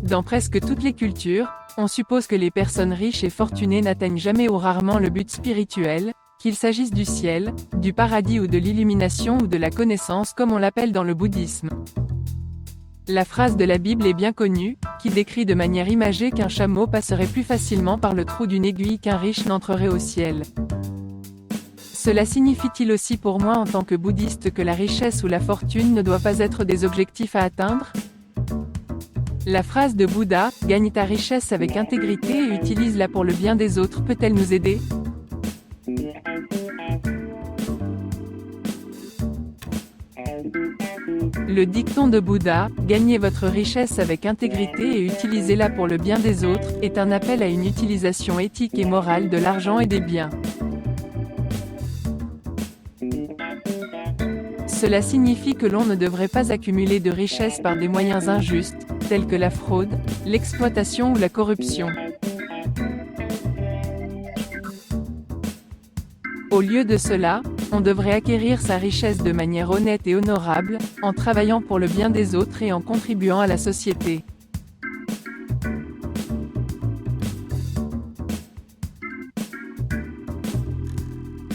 Dans presque toutes les cultures, on suppose que les personnes riches et fortunées n'atteignent jamais ou rarement le but spirituel, qu'il s'agisse du ciel, du paradis ou de l'illumination ou de la connaissance comme on l'appelle dans le bouddhisme. La phrase de la Bible est bien connue, qui décrit de manière imagée qu'un chameau passerait plus facilement par le trou d'une aiguille qu'un riche n'entrerait au ciel. Cela signifie-t-il aussi pour moi en tant que bouddhiste que la richesse ou la fortune ne doit pas être des objectifs à atteindre ? La phrase de Bouddha, « Gagne ta richesse avec intégrité et utilise-la pour le bien des autres » peut-elle nous aider ? Le dicton de Bouddha, « Gagnez votre richesse avec intégrité et utilisez-la pour le bien des autres » est un appel à une utilisation éthique et morale de l'argent et des biens. Cela signifie que l'on ne devrait pas accumuler de richesses par des moyens injustes, tels que la fraude, l'exploitation ou la corruption. Au lieu de cela, on devrait acquérir sa richesse de manière honnête et honorable, en travaillant pour le bien des autres et en contribuant à la société.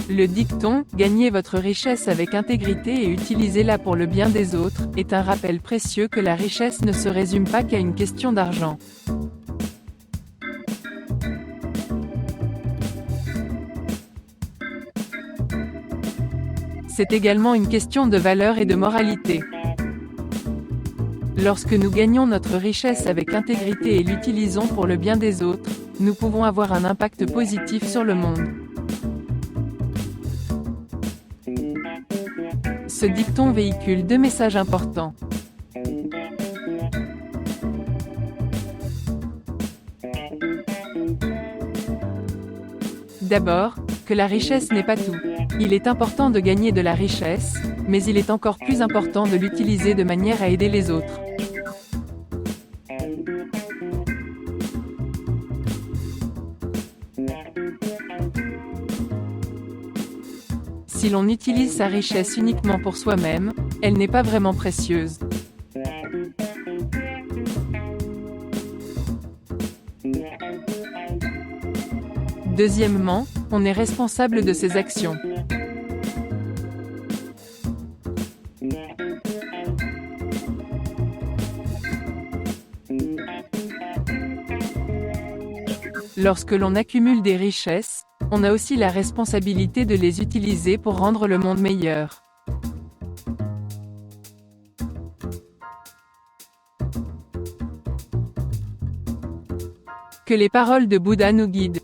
Le dicton « Gagnez votre richesse avec intégrité et utilisez-la pour le bien des autres » est un rappel précieux que la richesse ne se résume pas qu'à une question d'argent. C'est également une question de valeur et de moralité. Lorsque nous gagnons notre richesse avec intégrité et l'utilisons pour le bien des autres, nous pouvons avoir un impact positif sur le monde. Ce dicton véhicule deux messages importants. D'abord, que la richesse n'est pas tout. Il est important de gagner de la richesse, mais il est encore plus important de l'utiliser de manière à aider les autres. Si l'on utilise sa richesse uniquement pour soi-même, elle n'est pas vraiment précieuse. Deuxièmement, on est responsable de ses actions. Lorsque l'on accumule des richesses, on a aussi la responsabilité de les utiliser pour rendre le monde meilleur. Que les paroles de Bouddha nous guident.